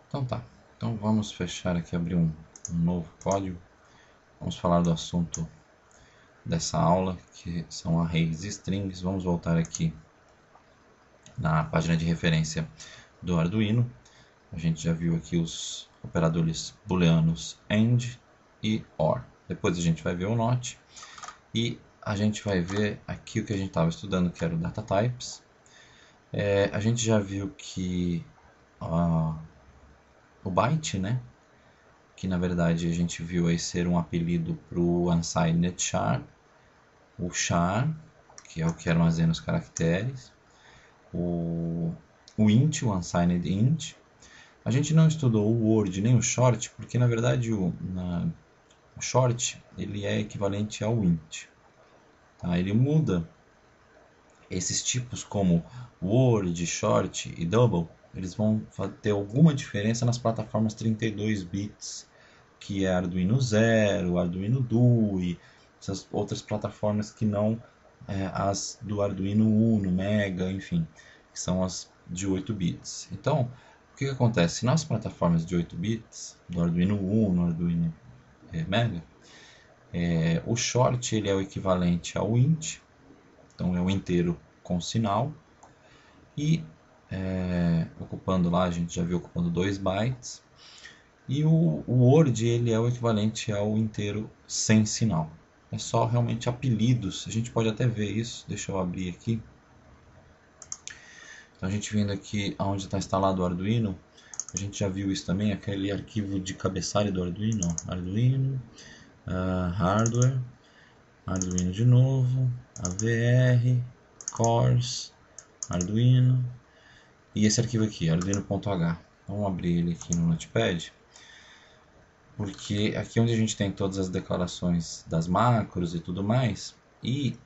Então tá, então vamos fechar aqui, abrir um novo código. Vamos falar do assunto dessa aula, que são arrays e strings. Vamos voltar aqui na página de referência do Arduino. A gente já viu aqui os operadores booleanos AND e OR. Depois a gente vai ver o NOT e a gente vai ver aqui o que a gente estava estudando, que era o data types. A gente já viu que o byte, né, que na verdade a gente viu aí ser um apelido para o unsigned char, o char, que é o que armazena os caracteres, o int, o unsigned int. A gente não estudou o word nem o short, porque na verdade o short ele é equivalente ao int. Tá? Ele muda esses tipos como word, short e double, eles vão ter alguma diferença nas plataformas 32 bits, que é Arduino Zero, Arduino Dui, essas outras plataformas que não as do Arduino Uno, Mega, enfim, que são as de 8 bits. Então, o que acontece? Nas plataformas de 8 bits, do Arduino Uno, Arduino Mega, o short ele é o equivalente ao int, então é o inteiro com sinal, e ocupando lá, a gente já viu ocupando 2 bytes, e o word ele é o equivalente ao inteiro sem sinal. É só realmente apelidos, a gente pode até ver isso, deixa eu abrir aqui. Então a gente vindo aqui onde está instalado o Arduino, a gente já viu isso também, aquele arquivo de cabeçalho do Arduino, ó. Arduino, hardware, Arduino de novo, AVR, cores, Arduino, e esse arquivo aqui, arduino.h. Vamos abrir ele aqui no Notepad, porque aqui é onde a gente tem todas as declarações das macros e tudo mais, e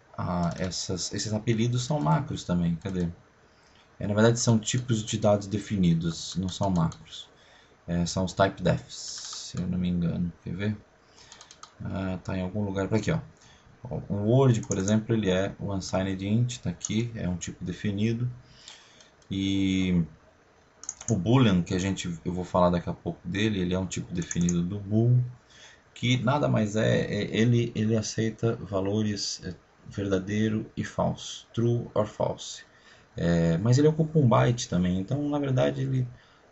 esses apelidos são macros também, cadê? Na verdade são tipos de dados definidos, não são macros. São os typedefs, se eu não me engano, quer ver? Tá em algum lugar, aqui ó. O word, por exemplo, ele é o unsigned int, tá aqui, é um tipo definido. E o boolean, que eu vou falar daqui a pouco dele, ele é um tipo definido do bool, que nada mais ele aceita valores verdadeiro e falso, true or false. Mas ele ocupa um byte também, então na verdade ele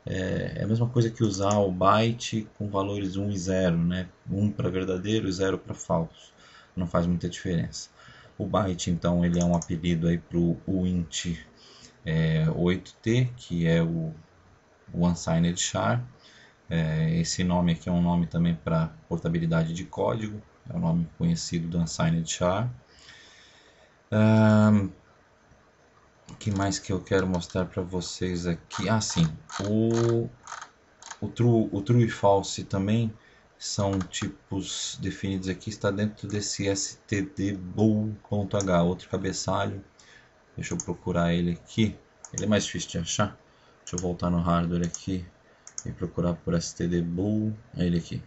é a mesma coisa que usar o byte com valores 1 e 0, né? 1 para verdadeiro e 0 para falso, não faz muita diferença. O byte então ele é um apelido aí para o int 8t, que é o unsigned char. Esse nome aqui é um nome também para portabilidade de código, é o nome conhecido do unsigned char. O que mais que eu quero mostrar para vocês aqui? Sim, o true e false também são tipos definidos aqui, está dentro desse stdbool.h, outro cabeçalho. Deixa eu procurar ele aqui, ele é mais difícil de achar. Deixa eu voltar no hardware aqui e procurar por stdbool, é ele aqui.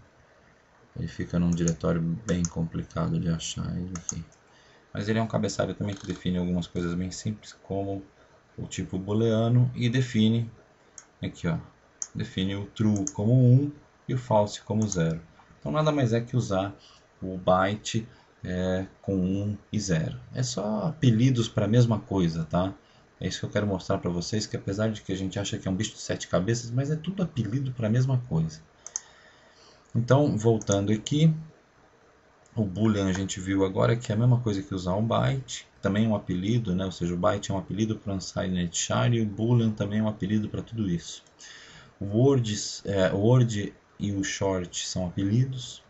Ele fica num diretório bem complicado de achar, ele aqui. Mas ele é um cabeçalho também que define algumas coisas bem simples, como o tipo booleano, e define aqui, ó, define o true como 1 e o false como 0. Então nada mais é que usar o byte com 1 e 0. É só apelidos para a mesma coisa, tá? É isso que eu quero mostrar para vocês, que apesar de que a gente acha que é um bicho de 7 cabeças, mas é tudo apelido para a mesma coisa. Então, voltando aqui, o boolean a gente viu agora que é a mesma coisa que usar um byte, também é um apelido, né? Ou seja, o byte é um apelido para o unsigned char e o boolean também é um apelido para tudo isso. O word e o short são apelidos.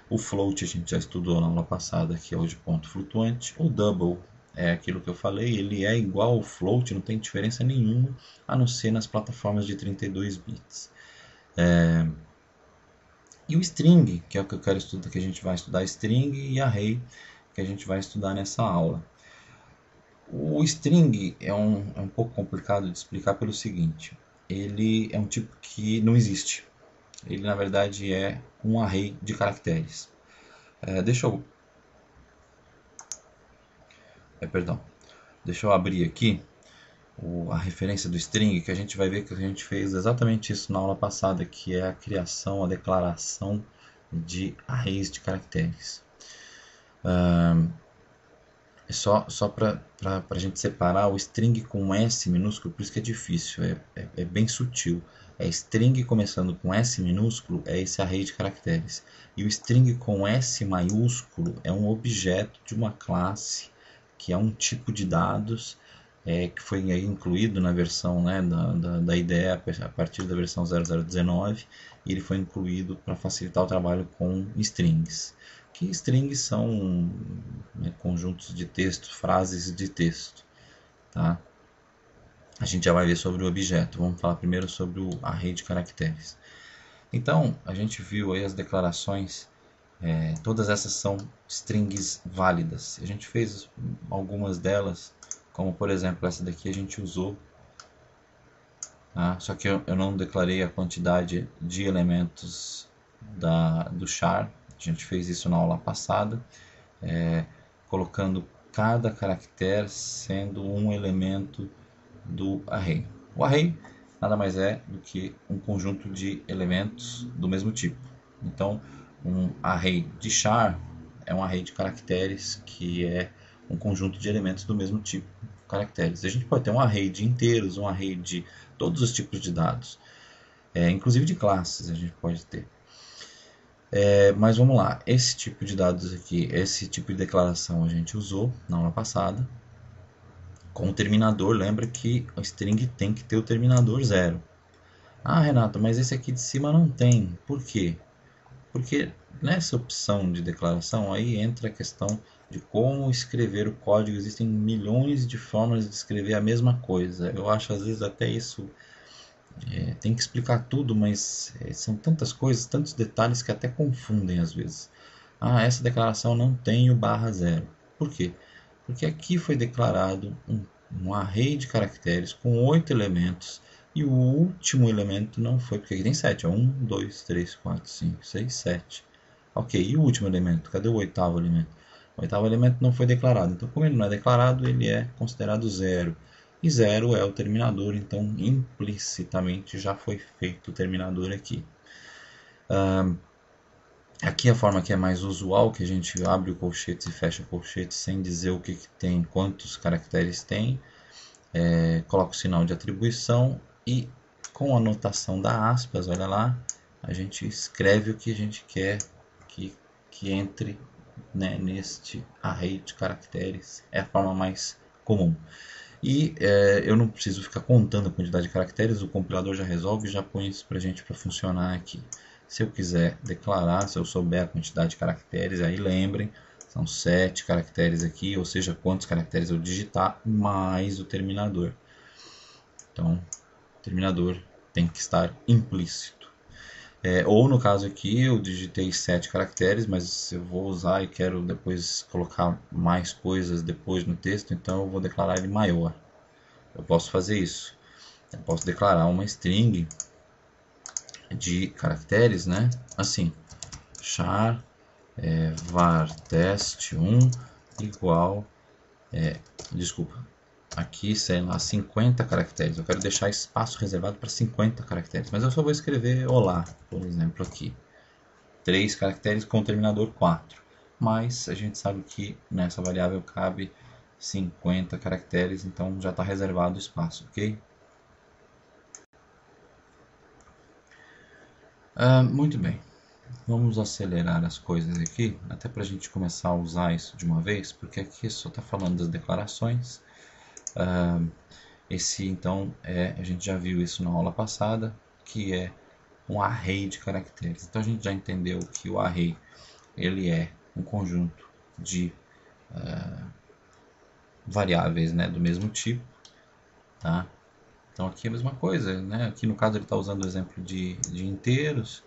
O float a gente já estudou na aula passada, que é o de ponto flutuante. O double é aquilo que eu falei, ele é igual ao float, não tem diferença nenhuma, a não ser nas plataformas de 32 bits. E o string, que é o que eu quero estudar, que a gente vai estudar string, e array, que a gente vai estudar nessa aula. O string é um pouco complicado de explicar pelo seguinte, ele é um tipo que não existe. Ele na verdade é um array de caracteres. Perdão. Deixa eu abrir aqui a referência do string, que a gente vai ver que a gente fez exatamente isso na aula passada, que é a criação, a declaração de arrays de caracteres. É só para a gente separar o string com S minúsculo, por isso que é difícil, é bem sutil. É string começando com S minúsculo, é esse array de caracteres. E o string com S maiúsculo é um objeto de uma classe, que é um tipo de dados, que foi aí incluído na versão, né, da IDE a partir da versão 0019, e ele foi incluído para facilitar o trabalho com strings. Que strings são, né, conjuntos de texto, frases de texto. Tá? A gente já vai ver sobre o objeto. Vamos falar primeiro sobre o array de caracteres. Então, a gente viu aí as declarações. Todas essas são strings válidas. A gente fez algumas delas, como por exemplo essa daqui a gente usou. Tá? Só que eu não declarei a quantidade de elementos do char. A gente fez isso na aula passada, colocando cada caractere sendo um elemento do array. O array nada mais é do que um conjunto de elementos do mesmo tipo. Então, um array de char é um array de caracteres que é um conjunto de elementos do mesmo tipo, caracteres. A gente pode ter um array de inteiros, um array de todos os tipos de dados, inclusive de classes a gente pode ter. Mas vamos lá, esse tipo de dados aqui, esse tipo de declaração a gente usou na aula passada. Com o terminador, lembra que o string tem que ter o terminador 0. Ah, Renato, mas esse aqui de cima não tem. Por quê? Porque nessa opção de declaração aí entra a questão de como escrever o código. Existem milhões de formas de escrever a mesma coisa. Eu acho às vezes até isso tem que explicar tudo, mas são tantas coisas, tantos detalhes que até confundem às vezes. Ah, essa declaração não tem o /0. Por quê? Porque aqui foi declarado um array de caracteres com 8 elementos e o último elemento não foi, porque aqui tem 7, 1, 2, 3, 4, 5, 6, 7. Ok, e o último elemento? Cadê o oitavo elemento? O oitavo elemento não foi declarado, então como ele não é declarado, ele é considerado 0. E 0 é o terminador, então implicitamente já foi feito o terminador aqui. Aqui a forma que é mais usual, que a gente abre o colchete e fecha o colchete sem dizer o que tem, quantos caracteres tem, coloca o sinal de atribuição e com a notação da aspas, olha lá, a gente escreve o que a gente quer que entre, né, neste array de caracteres. É a forma mais comum. E eu não preciso ficar contando a quantidade de caracteres, o compilador já resolve e já põe isso para a gente para funcionar aqui. Se eu quiser declarar, se eu souber a quantidade de caracteres, aí lembrem, são 7 caracteres aqui, ou seja, quantos caracteres eu digitar, mais o terminador. Então, o terminador tem que estar implícito. Ou no caso aqui, eu digitei 7 caracteres, mas eu vou usar e quero depois colocar mais coisas depois no texto, então eu vou declarar ele maior. Eu posso fazer isso. Eu posso declarar uma string de caracteres, né? Assim, char var test1 igual, desculpa, aqui, sei lá, 50 caracteres. Eu quero deixar espaço reservado para 50 caracteres, mas eu só vou escrever olá, por exemplo, aqui. 3 caracteres com o terminador 4. Mas a gente sabe que nessa variável cabe 50 caracteres, então já está reservado o espaço, ok? Muito bem. Vamos acelerar as coisas aqui, até para a gente começar a usar isso de uma vez, porque aqui só está falando das declarações. Esse então a gente já viu isso na aula passada, que é um array de caracteres. Então a gente já entendeu que o array ele é um conjunto de variáveis, né, do mesmo tipo, tá? Então aqui é a mesma coisa, né? Aqui no caso ele está usando o exemplo de inteiros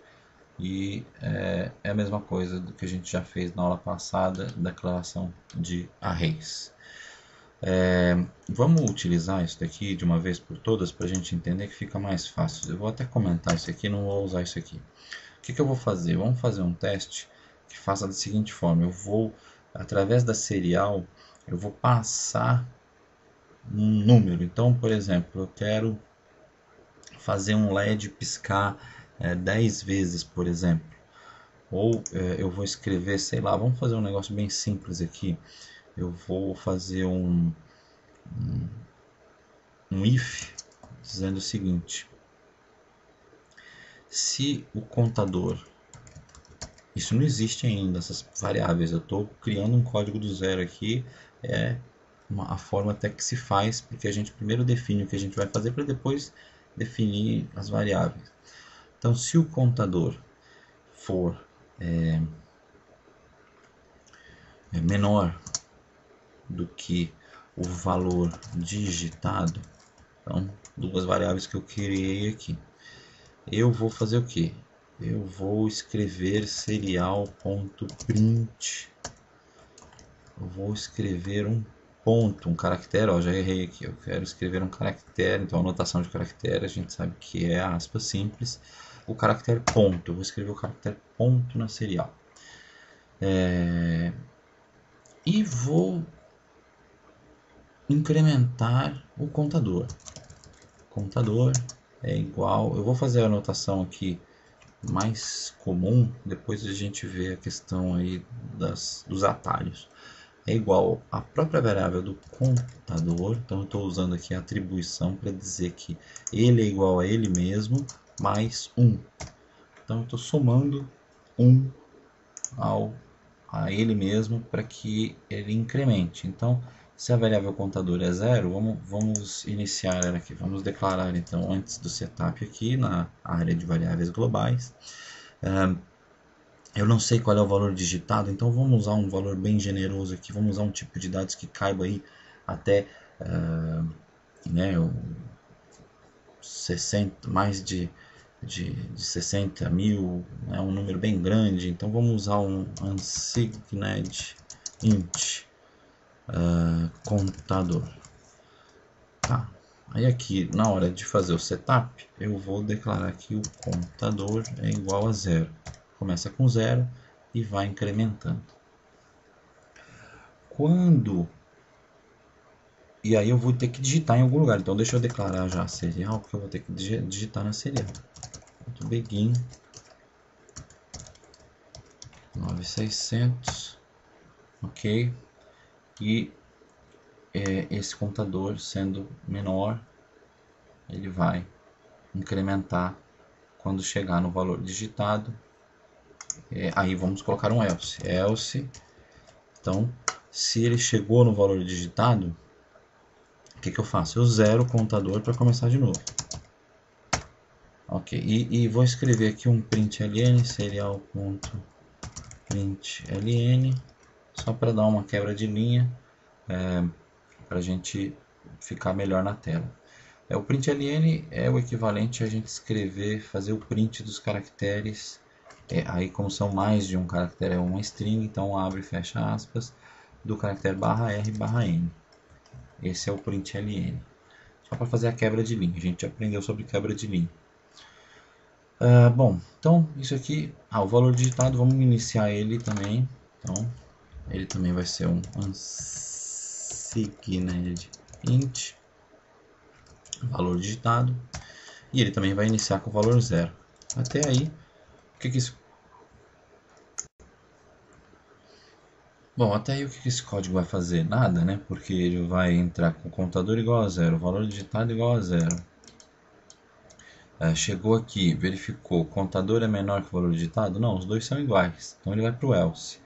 e é a mesma coisa do que a gente já fez na aula passada, declaração de arrays. Vamos utilizar isso daqui de uma vez por todas para a gente entender que fica mais fácil. Eu vou até comentar isso aqui, não vou usar isso aqui. O que eu vou fazer? Vamos fazer um teste que faça da seguinte forma. Eu vou, através da serial, eu vou passar número. Então, por exemplo, eu quero fazer um LED piscar 10 vezes, por exemplo. Ou eu vou escrever, sei lá, vamos fazer um negócio bem simples aqui. Eu vou fazer um if dizendo o seguinte: se o contador, isso não existe ainda, essas variáveis, eu estou criando um código do zero aqui, a forma até que se faz, porque a gente primeiro define o que a gente vai fazer para depois definir as variáveis. Então, se o contador for menor do que o valor digitado, então, duas variáveis que eu criei aqui, eu vou fazer o que? Eu vou escrever serial.print. Eu vou escrever um ponto, um caractere, ó, já errei aqui, eu quero escrever um caractere, então a notação de caractere a gente sabe que é aspas simples, o caractere ponto, eu vou escrever o caractere ponto na serial. E vou incrementar o contador. Contador é igual, eu vou fazer a anotação aqui mais comum, depois a gente vê a questão aí dos atalhos. É igual à própria variável do contador, então eu estou usando aqui a atribuição para dizer que ele é igual a ele mesmo mais 1. Então eu estou somando 1 a ele mesmo para que ele incremente. Então, se a variável contador é 0, vamos iniciar ela aqui. Vamos declarar então antes do setup aqui na área de variáveis globais. Eu não sei qual é o valor digitado, então vamos usar um valor bem generoso aqui. Vamos usar um tipo de dados que caiba aí até 60, mais de 60 mil, é um número bem grande, então vamos usar um unsigned int contador. Tá. Aí aqui na hora de fazer o setup eu vou declarar que o contador é igual a 0. Começa com 0 e vai incrementando. E aí eu vou ter que digitar em algum lugar, então deixa eu declarar já a serial, porque eu vou ter que digitar na serial. Begin 9600, ok, e esse contador sendo menor, ele vai incrementar quando chegar no valor digitado. Aí vamos colocar um else, então se ele chegou no valor digitado, o que eu faço? Eu zero o contador para começar de novo. Ok, e vou escrever aqui um println, serial.println, só para dar uma quebra de linha, para a gente ficar melhor na tela. O println é o equivalente a gente escrever, fazer o print dos caracteres, aí como são mais de um caractere, é uma string, então abre e fecha aspas, do caractere /r/n. Esse é o println. Só para fazer a quebra de linha, a gente aprendeu sobre quebra de linha. Bom, então isso aqui, o valor digitado, vamos iniciar ele também. Então, ele também vai ser um unsigned int, valor digitado, e ele também vai iniciar com o valor 0. Até aí, o que isso... Bom, até aí o que esse código vai fazer? Nada, né? Porque ele vai entrar com o contador igual a 0, o valor digitado igual a 0. Chegou aqui, verificou, o contador é menor que o valor digitado? Não, os dois são iguais. Então ele vai para o else.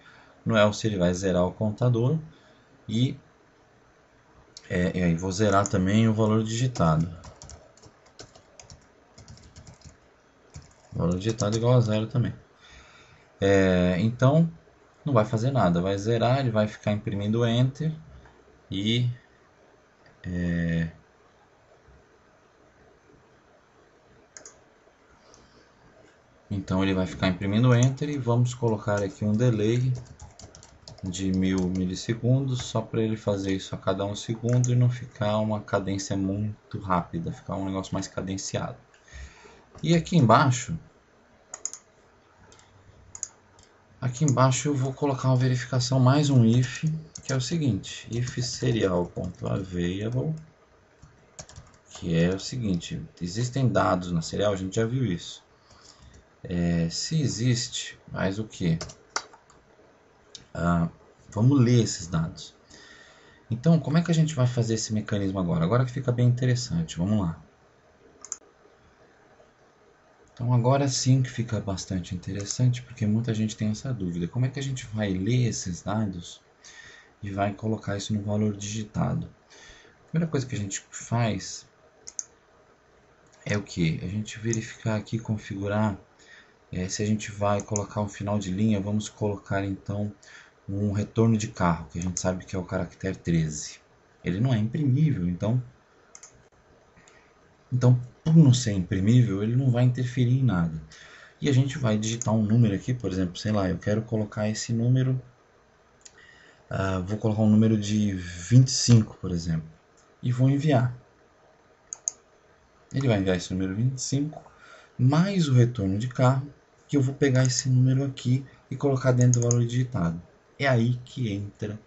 No else ele vai zerar o contador e aí vou zerar também o valor digitado. O valor digitado igual a 0 também. Então não vai fazer nada, vai zerar, ele vai ficar imprimindo Enter e então ele vai ficar imprimindo Enter e vamos colocar aqui um delay de 1000 milissegundos, só para ele fazer isso a cada 1 segundo e não ficar uma cadência muito rápida, ficar um negócio mais cadenciado. E aqui embaixo eu vou colocar uma verificação, mais um if, que é o seguinte: if serial.available que é o seguinte: existem dados na serial, a gente já viu isso. Se existe, faz o que? Vamos ler esses dados. Então, como é que a gente vai fazer esse mecanismo agora? Agora que fica bem interessante, vamos lá. Então, agora sim que fica bastante interessante, porque muita gente tem essa dúvida. Como é que a gente vai ler esses dados e vai colocar isso no valor digitado? A primeira coisa que a gente faz é o que? A gente verificar aqui, configurar, se a gente vai colocar um final de linha, vamos colocar então um retorno de carro, que a gente sabe que é o caractere 13. Ele não é imprimível, então por não ser imprimível, ele não vai interferir em nada. E a gente vai digitar um número aqui, por exemplo, sei lá, eu quero colocar esse número, vou colocar um número de 25, por exemplo, e vou enviar. Ele vai enviar esse número 25, mais o retorno de carro, que eu vou pegar esse número aqui e colocar dentro do valor digitado. É aí que entra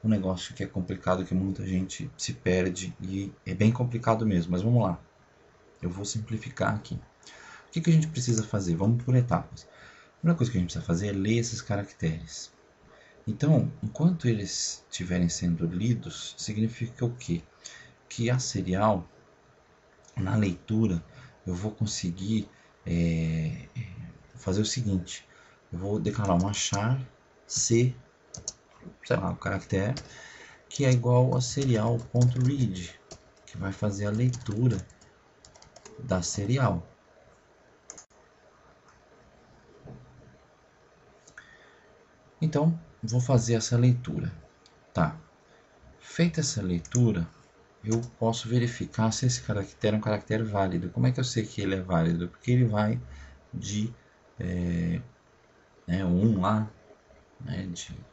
um negócio que é complicado, que muita gente se perde, e é bem complicado mesmo, mas vamos lá. Eu vou simplificar aqui. O que a gente precisa fazer? Vamos por etapas. A primeira coisa que a gente precisa fazer é ler esses caracteres. Então, enquanto eles estiverem sendo lidos, significa o quê? Que a serial, na leitura, eu vou conseguir fazer o seguinte. Eu vou declarar uma char C, sei lá, o caractere, que é igual a serial.read, que vai fazer a leitura da serial. Então, vou fazer essa leitura. Tá. Feita essa leitura, eu posso verificar se esse caractere é um caractere válido. Como é que eu sei que ele é válido? Porque ele vai de 1 lá,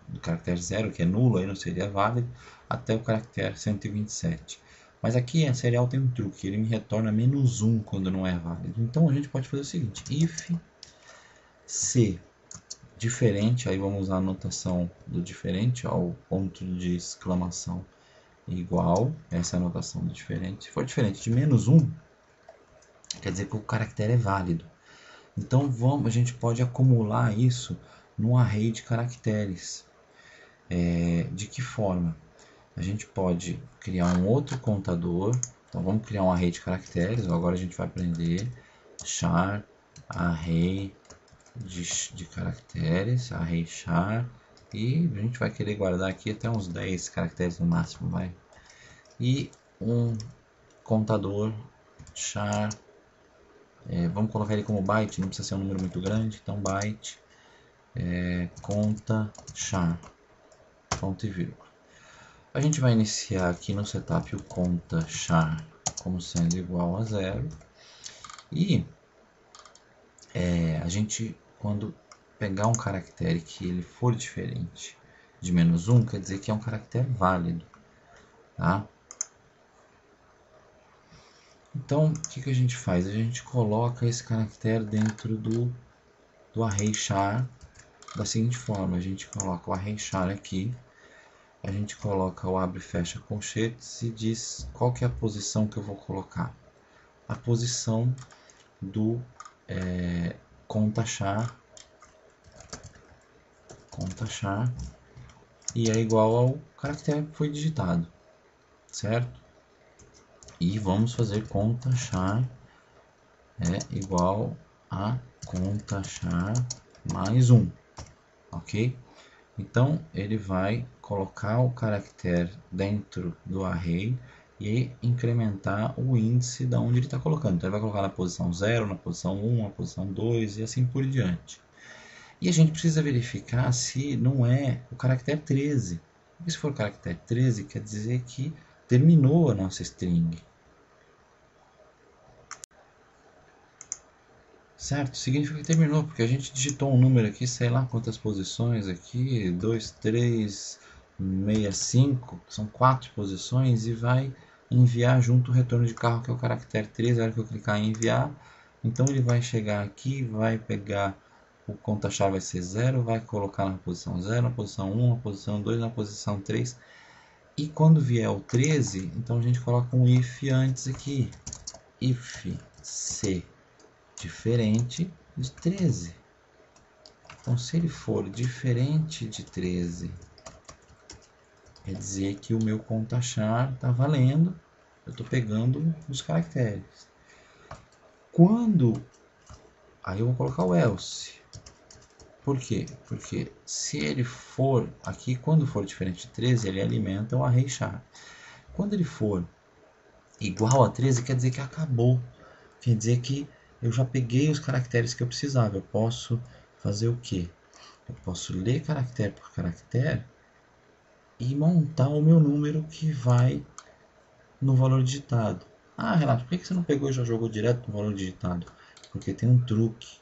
do caractere 0, que é nulo, aí não seria válido, até o caractere 127. Mas aqui a serial tem um truque, ele me retorna -1 quando não é válido. Então a gente pode fazer o seguinte: if c diferente, aí vamos usar a notação do diferente, o ponto de exclamação igual, essa é a notação do diferente. Se for diferente de -1, quer dizer que o caractere é válido. Então a gente pode acumular isso num array de caracteres. De que forma? A gente pode criar um outro contador. Então vamos criar um array de caracteres. Agora a gente vai aprender char array de caracteres, array char, e a gente vai querer guardar aqui até uns 10 caracteres no máximo, vai. E um contador char, vamos colocar ele como byte, não precisa ser um número muito grande, então byte, conta char, ponto e vírgula. A gente vai iniciar aqui no setup o conta char como sendo igual a 0, e a gente, quando pegar um caractere que ele for diferente de -1, quer dizer que é um caractere válido, tá? Então, o que a gente faz? A gente coloca esse caractere dentro do array char da seguinte forma: a gente coloca o array char aqui, a gente coloca o abre e fecha colchetes e diz qual que é a posição que eu vou colocar. A posição do conta char, e é igual ao caractere que foi digitado, certo? E vamos fazer conta char igual a conta char mais 1, ok? Então ele vai colocar o caractere dentro do array e incrementar o índice da onde ele está colocando. Então ele vai colocar na posição 0, na posição 1, na posição 2 e assim por diante. E a gente precisa verificar se não é o caractere 13. Porque se for o caractere 13, quer dizer que terminou a nossa string. Certo? Significa que terminou, porque a gente digitou um número aqui, sei lá quantas posições aqui, 2, 3, 65, são 4 posições, e vai enviar junto o retorno de carro, que é o caractere 13, na hora que eu clicar em enviar. Então ele vai chegar aqui, vai pegar o conta-chave, vai ser 0, vai colocar na posição 0, na posição 1, na posição 2, na posição 3. E quando vier o 13, então a gente coloca um if antes aqui. if c diferente de 13. Então, se ele for diferente de 13, quer dizer que o meu conta-char está valendo. Eu estou pegando os caracteres. Aí eu vou colocar o else. Por quê? Porque se ele for aqui, quando for diferente de 13, ele alimenta o array char. Quando ele for igual a 13, quer dizer que acabou. Quer dizer que eu já peguei os caracteres que eu precisava. Eu posso fazer o quê? Eu posso ler caractere por caractere e montar o meu número que vai no valor digitado. Ah, Renato, por que você não pegou e já jogou direto no valor digitado? Porque tem um truque.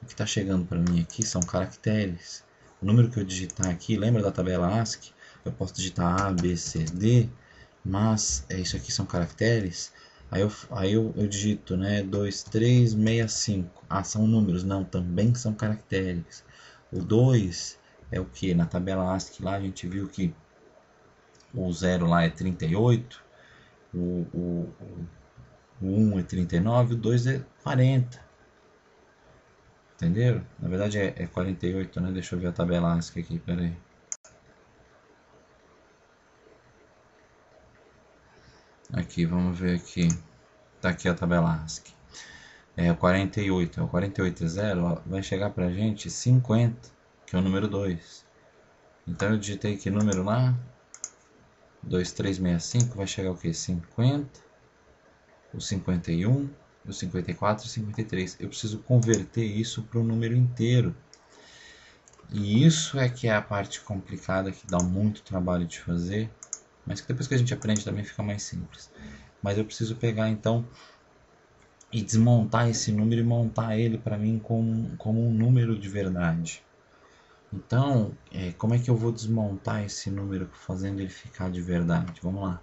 O que está chegando para mim aqui são caracteres. O número que eu digitar aqui, lembra da tabela ASCII? Eu posso digitar A, B, C, D, mas isso aqui são caracteres. Aí eu digito, né, 2, 3, 6, 5. Ah, são números. Não, também são caracteres. O 2 é o que? Na tabela ASCII lá a gente viu que o 0 lá é 38, o 1 é 39, o 2 é 40. Entenderam? Na verdade é 48, né? Deixa eu ver a tabela ASCII aqui, peraí. Aqui, vamos ver aqui. Tá aqui a tabela ASCII. É o 48. O 48 é 0, vai chegar pra gente 50, que é o número 2. Então eu digitei que número lá? 2365, vai chegar o que? 50, o 51, o 54 e o 53. Eu preciso converter isso para um número inteiro. E isso é que é a parte complicada, que dá muito trabalho de fazer, mas que depois que a gente aprende também fica mais simples. Mas eu preciso pegar então e desmontar esse número e montar ele para mim como um número de verdade. Então, como é que eu vou desmontar esse número fazendo ele ficar de verdade? Vamos lá.